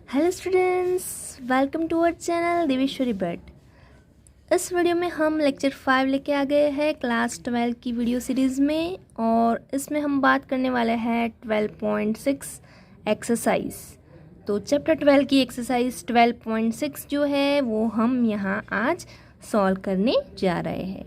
Hello students, welcome to our channel Deveshwari Bhatt. इस video में हम लेक्चर 5 लेके आ गए हैं क्लास 12 की वीडियो सीरीज़ में, और इसमें हम बात करने वाले हैं 12.6 एक्सरसाइज। तो चैप्टर 12 की एक्सरसाइज 12.6 जो है वो हम यहाँ आज सॉल्व करने जा रहे हैं।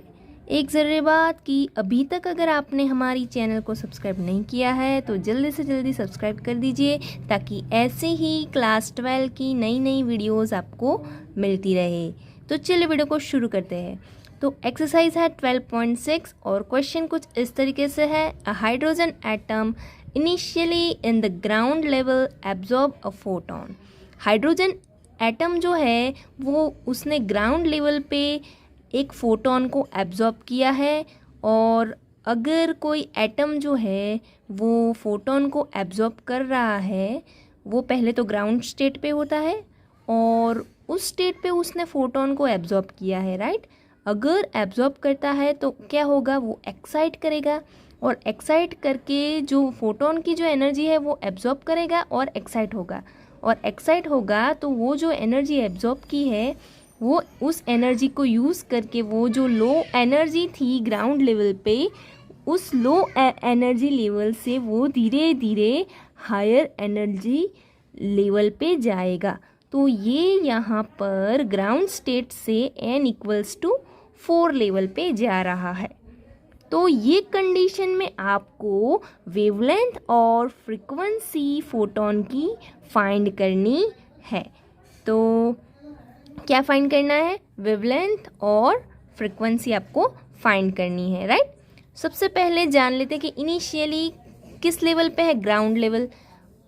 एक ज़रूरी बात कि अभी तक अगर आपने हमारी चैनल को सब्सक्राइब नहीं किया है तो जल्दी से जल्दी सब्सक्राइब कर दीजिए, ताकि ऐसे ही क्लास 12 की नई नई वीडियोस आपको मिलती रहे। तो चलिए वीडियो को शुरू करते हैं। तो एक्सरसाइज है 12.6 और क्वेश्चन कुछ इस तरीके से है। A hydrogen atom initially in the ground level absorb a photon. Hydrogen atom जो है वो उसने ग्राउंड लेवल पे एक फोटोन को एब्जॉर्ब किया है, और अगर कोई एटम जो है वो फोटोन को एब्जॉर्ब कर रहा है, वो पहले तो ग्राउंड स्टेट पे होता है और उस स्टेट पे उसने फोटोन को एब्जॉर्ब किया है, राइट। अगर एब्जॉर्ब करता है तो क्या होगा, वो एक्साइट करेगा, और एक्साइट करके जो फोटोन की जो एनर्जी है वो एब्जॉर्ब करेगा और एक्साइट होगा, और एक्साइट होगा तो वो जो एनर्जी एब्जॉर्ब की है वो उस एनर्जी को यूज़ करके वो जो लो एनर्जी थी ग्राउंड लेवल पे, उस लो एनर्जी लेवल से वो धीरे धीरे हायर एनर्जी लेवल पे जाएगा। तो ये यहाँ पर ग्राउंड स्टेट से n=4 लेवल पे जा रहा है। तो ये कंडीशन में आपको वेवलेंथ और फ्रीक्वेंसी फोटोन की फाइंड करनी है। तो क्या फाइंड करना है, वेवलेंथ और फ्रीक्वेंसी आपको फाइंड करनी है, राइट। सबसे पहले जान लेते हैं कि इनिशियली किस लेवल पे है, ग्राउंड लेवल।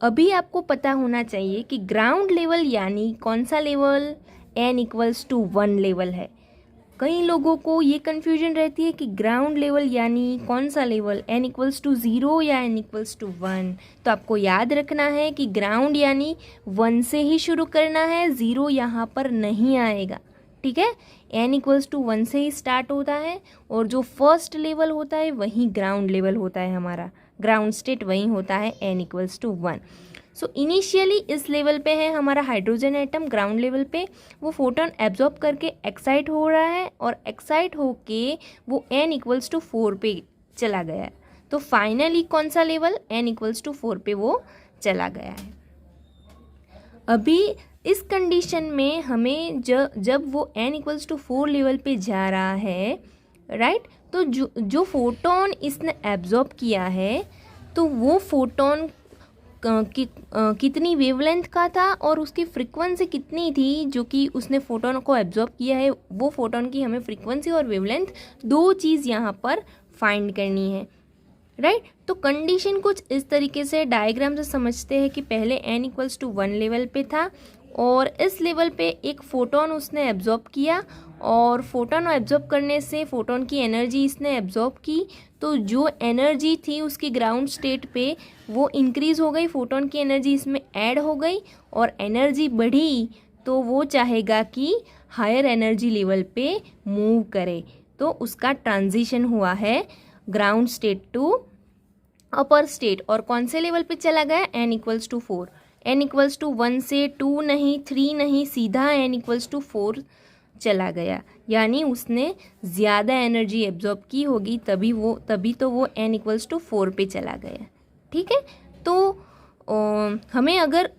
अभी आपको पता होना चाहिए कि ग्राउंड लेवल यानी कौन सा लेवल, n=1 लेवल है। कई लोगों को ये कन्फ्यूजन रहती है कि ग्राउंड लेवल यानी कौन सा लेवल, n=0 या n=1। तो आपको याद रखना है कि ग्राउंड यानी 1 से ही शुरू करना है, 0 यहाँ पर नहीं आएगा, ठीक है। n=1 से ही स्टार्ट होता है, और जो फर्स्ट लेवल होता है वही ग्राउंड लेवल होता है, हमारा ग्राउंड स्टेट वही होता है n=1। सो इनिशियली इस लेवल पे है हमारा हाइड्रोजन एटम, ग्राउंड लेवल पे वो फोटोन एब्जॉर्ब करके एक्साइट हो रहा है, और एक्साइट होके वो n=4 पे चला गया है। तो फाइनली कौन सा लेवल, n=4 पे वो चला गया है। अभी इस कंडीशन में हमें जब वो n=4 लेवल पे जा रहा है, राइट, तो जो फोटोन इसने एब्जॉर्ब किया है तो वो फोटोन कितनी वेवलेंथ का था और उसकी फ्रीक्वेंसी कितनी थी जो कि उसने फोटोन को एब्जॉर्ब किया है, वो फोटोन की हमें फ्रीक्वेंसी और वेवलेंथ दो चीज़ यहाँ पर फाइंड करनी है, राइट। तो कंडीशन कुछ इस तरीके से डायग्राम से समझते हैं कि पहले n=1 लेवल पे था, और इस लेवल पे एक फोटोन उसने एब्जॉर्ब किया, और फोटोन एब्जॉर्ब करने से फोटोन की एनर्जी इसने एब्जॉर्ब की, तो जो एनर्जी थी उसकी ग्राउंड स्टेट पे वो इंक्रीज़ हो गई, फोटोन की एनर्जी इसमें ऐड हो गई, और एनर्जी बढ़ी तो वो चाहेगा कि हायर एनर्जी लेवल पे मूव करे। तो उसका ट्रांजिशन हुआ है ground state to upper state, और कौन से लेवल पे चला गया, n=4। n=1 से 2 नहीं 3 नहीं, सीधा n=4 चला गया, यानी उसने ज़्यादा एनर्जी एब्जॉर्ब की होगी, तभी तो वो n=4 पे चला गया, ठीक है। तो हमें अगर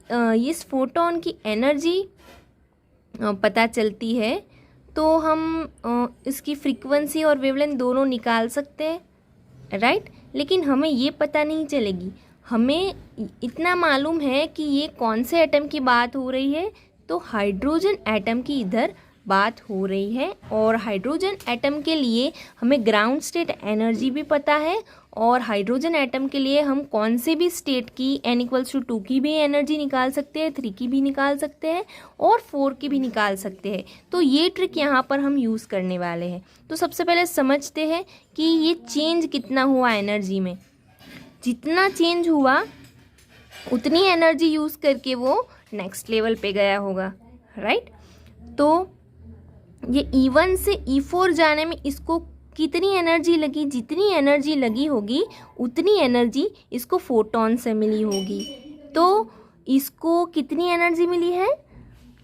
इस फोटोन की एनर्जी पता चलती है तो हम इसकी फ्रीक्वेंसी और वेवलेंथ दोनों निकाल सकते हैं, राइट। लेकिन हमें ये पता नहीं चलेगी, हमें इतना मालूम है कि ये कौन से एटम की बात हो रही है, तो हाइड्रोजन एटम की इधर बात हो रही है। और हाइड्रोजन एटम के लिए हमें ग्राउंड स्टेट एनर्जी भी पता है, और हाइड्रोजन एटम के लिए हम कौन से भी स्टेट की n=2 की भी एनर्जी निकाल सकते हैं, 3 की भी निकाल सकते हैं, और 4 की भी निकाल सकते हैं। तो ये ट्रिक यहाँ पर हम यूज़ करने वाले हैं। तो सबसे पहले समझते हैं कि ये चेंज कितना हुआ एनर्जी में। जितना चेंज हुआ उतनी एनर्जी यूज़ करके वो नेक्स्ट लेवल पे गया होगा, राइट। तो ये E1 से E4 जाने में इसको कितनी एनर्जी लगी, जितनी एनर्जी लगी होगी उतनी एनर्जी इसको फोटोन से मिली होगी। तो इसको कितनी एनर्जी मिली है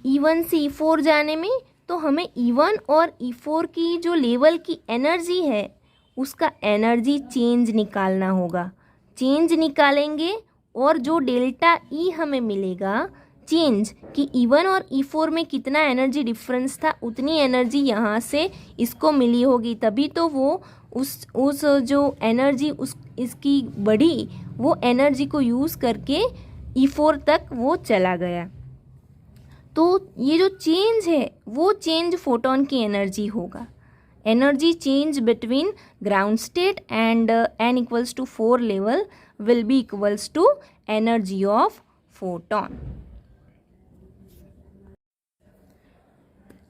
E1 से E4 जाने में, तो हमें E1 और E4 की जो लेवल की एनर्जी है उसका एनर्जी चेंज निकालना होगा। चेंज निकालेंगे और जो डेल्टा E हमें मिलेगा चेंज कि E1 और E4 में कितना एनर्जी डिफरेंस था, उतनी एनर्जी यहाँ से इसको मिली होगी, तभी तो वो उस जो एनर्जी इसकी बढ़ी, वो एनर्जी को यूज़ करके E4 तक वो चला गया। तो ये जो चेंज है वो चेंज फोटोन की एनर्जी होगा। Energy change between ground state and n=4 level will be equals to energy of photon.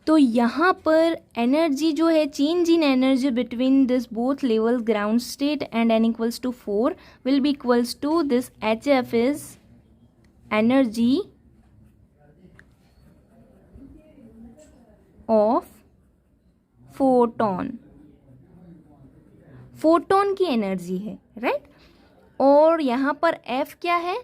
तो यहाँ पर एनर्जी जो है, change in energy between this both levels ground state and n=4 will be equals to this HF is energy of photon. Photon की energy है, right. और यहाँ पर F क्या है,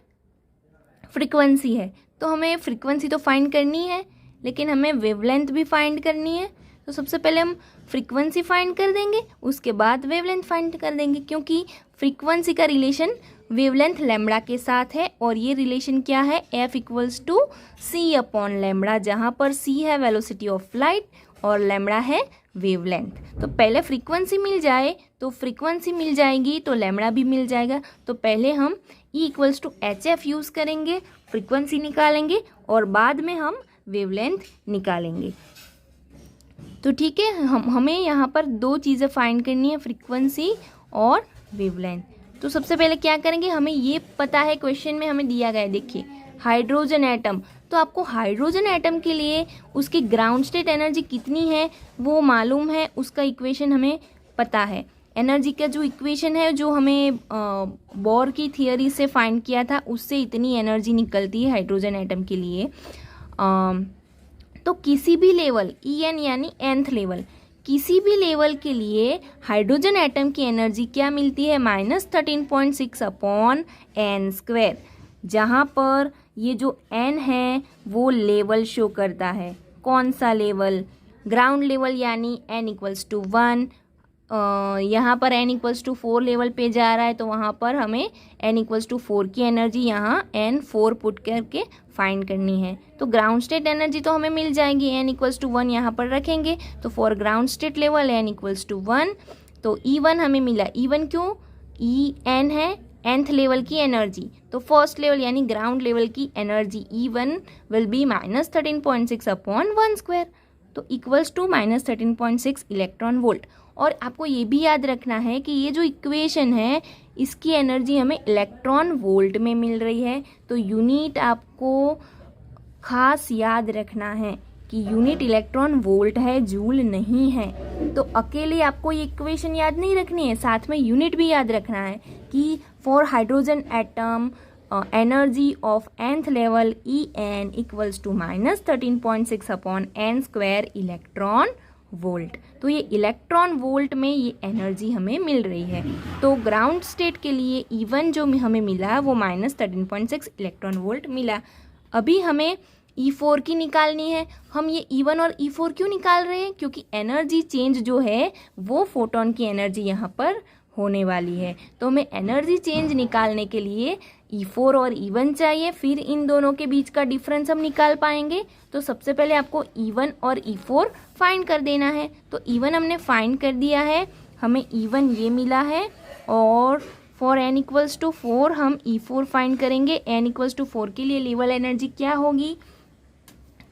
फ्रीक्वेंसी है। तो हमें फ्रीक्वेंसी तो फाइंड करनी है, लेकिन हमें वेवलेंथ भी फाइंड करनी है। तो सबसे पहले हम फ्रीक्वेंसी फाइंड कर देंगे, उसके बाद वेवलेंथ फाइंड कर देंगे, क्योंकि फ्रीक्वेंसी का रिलेशन वेवलेंथ लैम्बडा के साथ है। और ये रिलेशन क्या है, F=c/λ, जहाँ पर c है वेलोसिटी ऑफ लाइट और लैम्बडा है वेवलेंथ। तो पहले फ्रीक्वेंसी मिल जाए तो फ्रीक्वेंसी मिल जाएगी तो लैम्बडा भी मिल जाएगा। तो पहले हम E=hf यूज़ करेंगे, फ्रीक्वेंसी निकालेंगे और बाद में हम वेवलेंथ निकालेंगे। तो ठीक है, हमें यहाँ पर दो चीज़ें फाइंड करनी है, फ्रीक्वेंसी और वेवलेंथ। तो सबसे पहले क्या करेंगे, हमें ये पता है, क्वेश्चन में हमें दिया गया है, देखिए हाइड्रोजन एटम। तो आपको हाइड्रोजन एटम के लिए उसकी ग्राउंड स्टेट एनर्जी कितनी है वो मालूम है, उसका इक्वेशन हमें पता है। एनर्जी का जो इक्वेशन है, जो हमें बोर की थियरी से फाइंड किया था, उससे इतनी एनर्जी निकलती है हाइड्रोजन एटम के लिए। तो किसी भी लेवल En यानी nth लेवल, किसी भी लेवल के लिए हाइड्रोजन एटम की एनर्जी क्या मिलती है, -13.6/n², जहाँ पर ये जो n है वो लेवल शो करता है। कौन सा लेवल, ग्राउंड लेवल, यानी n=1। यहाँ पर n=4 लेवल पे जा रहा है, तो वहाँ पर हमें n=4 की एनर्जी यहाँ n4 पुट करके फाइंड करनी है। तो ग्राउंड स्टेट एनर्जी तो हमें मिल जाएगी, n=1 यहाँ पर रखेंगे, तो for ground state level n=1। तो E1 हमें मिला, E1 क्यों, En है nth लेवल की एनर्जी, तो फर्स्ट लेवल यानी ग्राउंड लेवल की एनर्जी E1 विल बी -13.6/1², तो इक्वल्स टू -13.6 इलेक्ट्रॉन वोल्ट। और आपको ये भी याद रखना है कि ये जो इक्वेशन है इसकी एनर्जी हमें इलेक्ट्रॉन वोल्ट में मिल रही है। तो यूनिट आपको खास याद रखना है कि यूनिट इलेक्ट्रॉन वोल्ट है, जूल नहीं है। तो अकेले आपको ये इक्वेशन याद नहीं रखनी है, साथ में यूनिट भी याद रखना है कि for hydrogen atom energy of nth level En equals to -13.6/n² electron volt. तो ये इलेक्ट्रॉन वोल्ट में ये एनर्जी हमें मिल रही है। तो ग्राउंड स्टेट के लिए E1 जो हमें मिला वो -13.6 इलेक्ट्रॉन वोल्ट मिला। अभी हमें E4 की निकालनी है। हम ये E1 और E4 क्यों निकाल रहे हैं, क्योंकि एनर्जी चेंज जो है वो फोटोन की एनर्जी यहाँ पर होने वाली है। तो हमें एनर्जी चेंज निकालने के लिए E4 और E1 चाहिए, फिर इन दोनों के बीच का डिफरेंस हम निकाल पाएंगे। तो सबसे पहले आपको E1 और E4 फाइंड कर देना है। तो E1 हमने फाइंड कर दिया है, हमें E1 ये मिला है। और फॉर n=4 हम E4 फाइंड करेंगे। n=4 के लिए लेवल एनर्जी क्या होगी,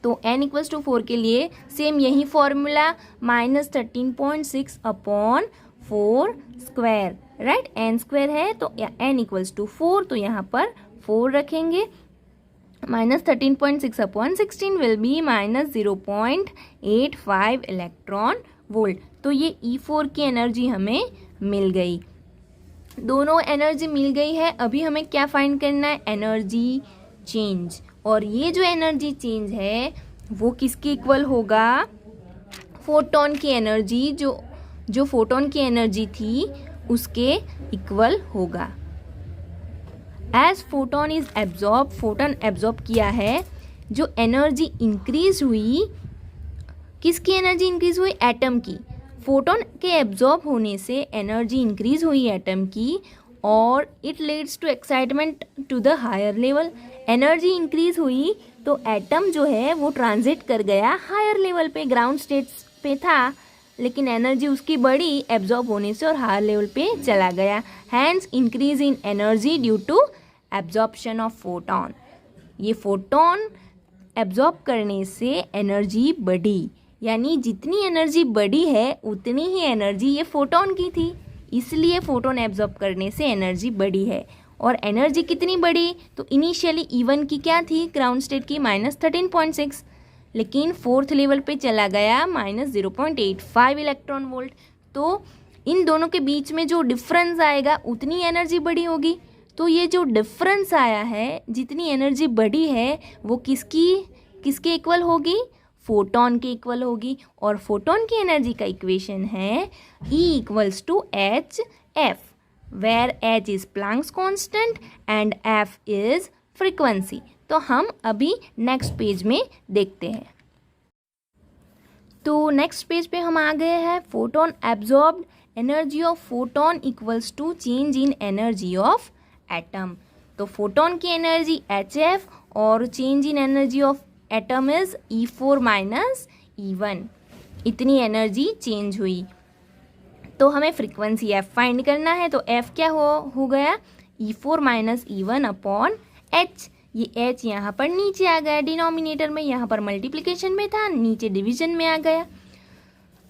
तो n=4 के लिए सेम यही फॉर्मूला -13.6/4², राइट। n² है तो n=4, तो यहाँ पर 4 रखेंगे। -13.6/16 विल बी -0.85 इलेक्ट्रॉन वोल्ट। तो ये E4 की एनर्जी हमें मिल गई, दोनों एनर्जी मिल गई है। अभी हमें क्या फाइंड करना है, एनर्जी चेंज। और ये जो एनर्जी चेंज है वो किसके इक्वल होगा, फोटोन की एनर्जी, जो फोटोन की एनर्जी थी उसके इक्वल होगा। As photon is absorb, photon absorb किया है, जो एनर्जी इंक्रीज हुई, किसकी एनर्जी इंक्रीज हुई? एटम की। फोटोन के एब्जॉर्ब होने से एनर्जी इंक्रीज हुई एटम की, और it leads to excitement to the higher level. Energy increase हुई तो एटम जो है वो ट्रांजिट कर गया हायर लेवल पे, ग्राउंड स्टेट्स पे था, लेकिन एनर्जी उसकी बढ़ी एब्जॉर्ब होने से और हायर लेवल पे चला गया। Hence increase in energy due to absorption of photon. ये फोटोन एब्जॉर्ब करने से एनर्जी बढ़ी, यानी जितनी एनर्जी बढ़ी है उतनी ही एनर्जी ये फोटोन की थी, इसलिए फोटोन एब्जॉर्ब करने से एनर्जी बढ़ी है। और एनर्जी कितनी बढ़ी? तो इनिशियली E1 की क्या थी? ग्राउंड स्टेट की -13.6, लेकिन फोर्थ लेवल पे चला गया -0.85 इलेक्ट्रॉन वोल्ट। तो इन दोनों के बीच में जो डिफरेंस आएगा उतनी एनर्जी बढ़ी होगी। तो ये जो डिफरेंस आया है, जितनी एनर्जी बढ़ी है, वो किसके इक्वल होगी? फोटोन के इक्वल होगी। और फोटोन की एनर्जी का इक्वेशन है E = hf, where h is Planck's constant and f is frequency. तो हम अभी नेक्स्ट पेज में देखते हैं। तो नेक्स्ट पेज पे हम आ गए हैं। Photon absorbed, energy of photon equals to change in energy of atom. तो फोटोन की एनर्जी hf और change in energy of atom is E4 - E1। इतनी एनर्जी चेंज हुई। तो हमें फ्रीक्वेंसी f फाइंड करना है। तो f क्या हो गया? E4 - E1 upon h। ये h यहाँ पर नीचे आ गया डिनोमिनेटर में, यहाँ पर मल्टीप्लिकेशन में था, नीचे डिवीजन में आ गया।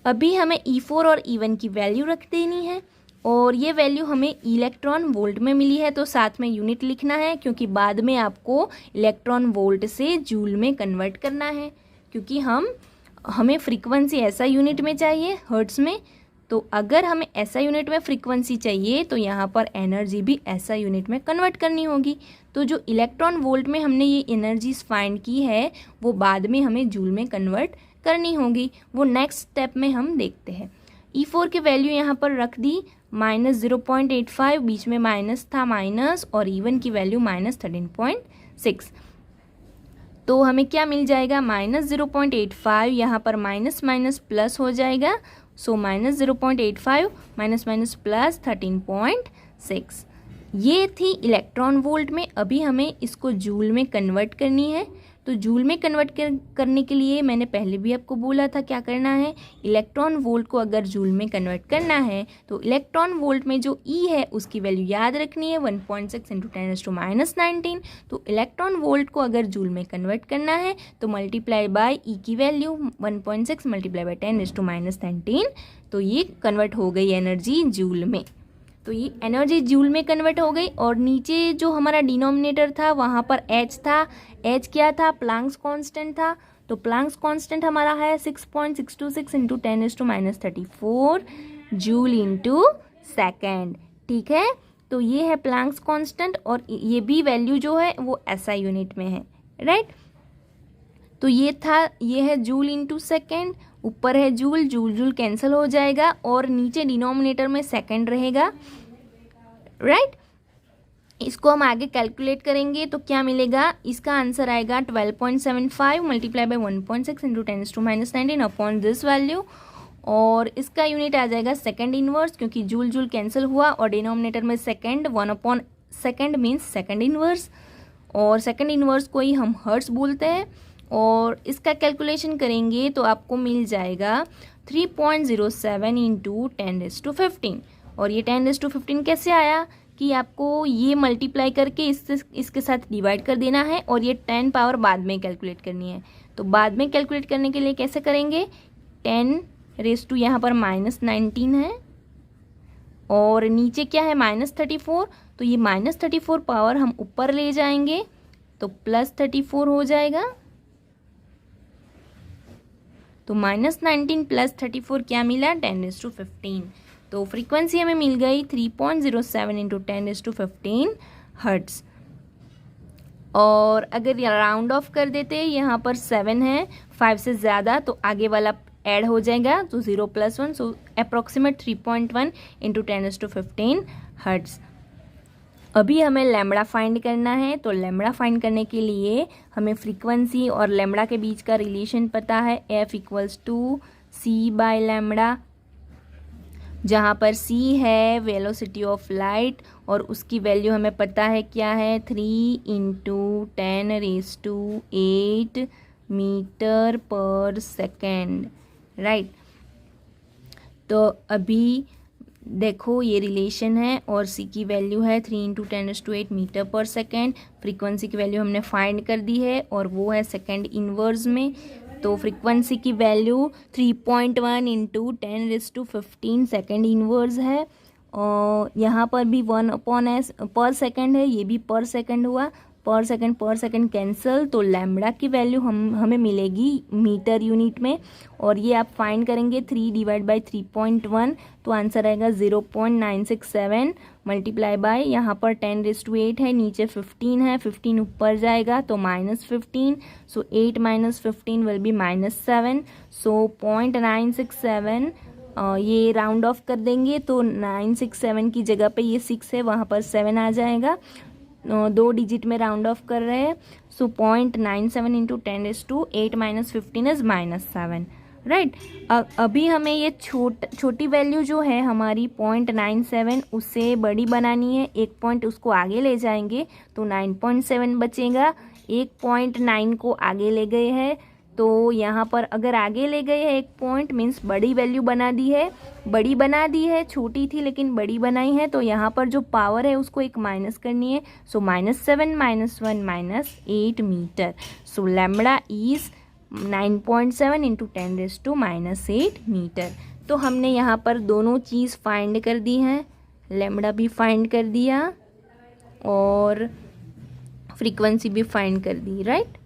अभी हमें E4 और E1 की वैल्यू रख देनी है, और ये वैल्यू हमें इलेक्ट्रॉन वोल्ट में मिली है, तो साथ में यूनिट लिखना है, क्योंकि बाद में आपको इलेक्ट्रॉन वोल्ट से जूल में कन्वर्ट करना है, क्योंकि हमें फ्रीक्वेंसी ऐसा यूनिट में चाहिए, हर्ट्स में। तो अगर हमें ऐसा यूनिट में फ्रीक्वेंसी चाहिए तो यहाँ पर एनर्जी भी ऐसा यूनिट में कन्वर्ट करनी होगी। तो जो इलेक्ट्रॉन वोल्ट में हमने ये एनर्जीज फाइंड की है, वो बाद में हमें जूल में कन्वर्ट करनी होगी। वो नेक्स्ट स्टेप में हम देखते हैं। E4 की वैल्यू यहाँ पर रख दी -0.85, बीच में माइनस था माइनस, और E1 की वैल्यू -13.6। तो हमें क्या मिल जाएगा? -0.85, यहाँ पर माइनस माइनस प्लस हो जाएगा। सो -0.85 माइनस प्लस 13.6। ये थी इलेक्ट्रॉन वोल्ट में। अभी हमें इसको जूल में कन्वर्ट करनी है। तो जूल में कन्वर्ट करने के लिए मैंने पहले भी आपको बोला था क्या करना है। इलेक्ट्रॉन वोल्ट को अगर जूल में कन्वर्ट करना है तो इलेक्ट्रॉन वोल्ट में जो E है उसकी वैल्यू याद रखनी है 1.6 × 10⁻⁹। तो इलेक्ट्रॉन वोल्ट को अगर जूल में कन्वर्ट करना है तो मल्टीप्लाई बाय E की वैल्यू 1.6 × 10⁻⁻⁷। तो ये कन्वर्ट हो गई एनर्जी जूल में। तो ये एनर्जी जूल में कन्वर्ट हो गई। और नीचे जो हमारा डिनोमिनेटर था वहाँ पर h था। h क्या था? प्लैंक्स कांस्टेंट था। तो प्लैंक्स कांस्टेंट हमारा है 6.626 × 10⁻34 जूल इंटू सेकेंड। ठीक है, तो ये है प्लैंक्स कांस्टेंट, और ये भी वैल्यू जो है वो SI यूनिट में है, राइट। तो ये है जूल इंटू सेकेंड, ऊपर है जूल, जूल कैंसिल हो जाएगा, और नीचे डिनोमिनेटर में सेकेंड रहेगा, राइट। इसको हम आगे कैलकुलेट करेंगे तो क्या मिलेगा? इसका आंसर आएगा 12.75 multiply by 1.6 × 10⁻⁹ upon this value, और इसका यूनिट आ जाएगा सेकेंड इनवर्स, क्योंकि जूल कैंसिल हुआ और डिनोमिनेटर में सेकेंड, 1/2 मीन्स सेकेंड इनवर्स, और सेकेंड इनवर्स को ही हम हर्ट्स बोलते हैं। और इसका कैलकुलेशन करेंगे तो आपको मिल जाएगा 3.07 × 10⁻15। और ये 10⁻15 कैसे आया कि आपको ये मल्टीप्लाई करके इसके साथ डिवाइड कर देना है, और ये 10 पावर बाद में कैलकुलेट करनी है। तो बाद में कैलकुलेट करने के लिए कैसे करेंगे? 10⁻, यहाँ पर -19 है, और नीचे क्या है? -34। तो ये -34 पावर हम ऊपर ले जाएंगे तो +34 हो जाएगा। तो -19 + 34 क्या मिला? 10⁻15। तो फ्रीक्वेंसी हमें मिल गई 3.07 × 10⁻15 हर्ट्स। और अगर राउंड ऑफ कर देते, यहाँ पर 7 है, 5 से ज़्यादा तो आगे वाला ऐड हो जाएगा, तो 0 + 1, सो अप्रॉक्सीमेट 3.1 × 10⁻15 हर्ट्स। अभी हमें लैम्बडा फाइंड करना है। तो लैम्बडा फाइंड करने के लिए हमें फ्रीक्वेंसी और लैम्बडा के बीच का रिलेशन पता है, F equals to c by lambda, जहाँ पर c है वेलोसिटी ऑफ लाइट और उसकी वैल्यू हमें पता है क्या है, 3 × 10⁸ मीटर पर सेकेंड, राइट। तो अभी देखो ये रिलेशन है और c की वैल्यू है 3 × 10⁸ मीटर पर सेकेंड। फ्रीक्वेंसी की वैल्यू हमने फाइंड कर दी है और वो है सेकेंड इनवर्स में। तो फ्रीक्वेंसी की वैल्यू 3.1 × 10⁻15 सेकेंड इनवर्स है और यहाँ पर भी 1/s पर सेकेंड है, ये भी पर सेकेंड हुआ, पर सेकेंड कैंसिल। तो लैम्बडा की वैल्यू हमें मिलेगी मीटर यूनिट में और ये आप फाइंड करेंगे 3 / 3.1 तो आंसर आएगा 0.967 मल्टीप्लाई बाय यहाँ पर 10⁸ है, नीचे 15 है, 15 ऊपर जाएगा तो -15, सो 8 - 15 विल बी -7, सो 0.967 ये राउंड ऑफ कर देंगे तो 967 की जगह पे ये 6 है, वहाँ पर 7 आ जाएगा, 2 डिजिट में राउंड ऑफ कर रहे हैं। सो 0.97 × 10⁸8 - 15 इज -7, राइट। अभी हमें ये छोटी वैल्यू जो है हमारी 0.97 उससे बड़ी बनानी है, 1 पॉइंट उसको आगे ले जाएंगे तो 9.7 बचेगा, 1.9 को आगे ले गए हैं तो यहाँ पर अगर आगे ले गए हैं 1 पॉइंट मीन्स बड़ी वैल्यू बना दी है, छोटी थी लेकिन बड़ी बनाई है, तो यहाँ पर जो पावर है उसको एक माइनस करनी है, so -7 - 1 -8 metre. So lambda is 9.7 × 10⁻⁻8 metre. तो हमने यहाँ पर दोनों चीज़ फाइंड कर दी हैं, लैम्बडा भी फाइंड कर दिया और फ्रीक्वेंसी भी फाइंड कर दी, राइट।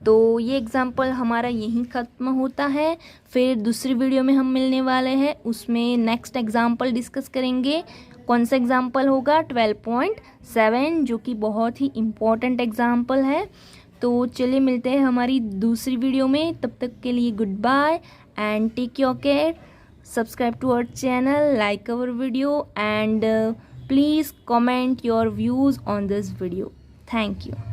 तो ये एग्जाम्पल हमारा यहीं ख़त्म होता है, फिर दूसरी वीडियो में हम मिलने वाले हैं, उसमें नेक्स्ट एग्जाम्पल डिस्कस करेंगे। कौन सा एग्जाम्पल होगा, 12.7, जो कि बहुत ही इम्पोर्टेंट एग्जाम्पल है। तो चलिए मिलते हैं हमारी दूसरी वीडियो में, तब तक के लिए good bye and take your care. Subscribe to our channel, like our video and please comment your views on this video. Thank you.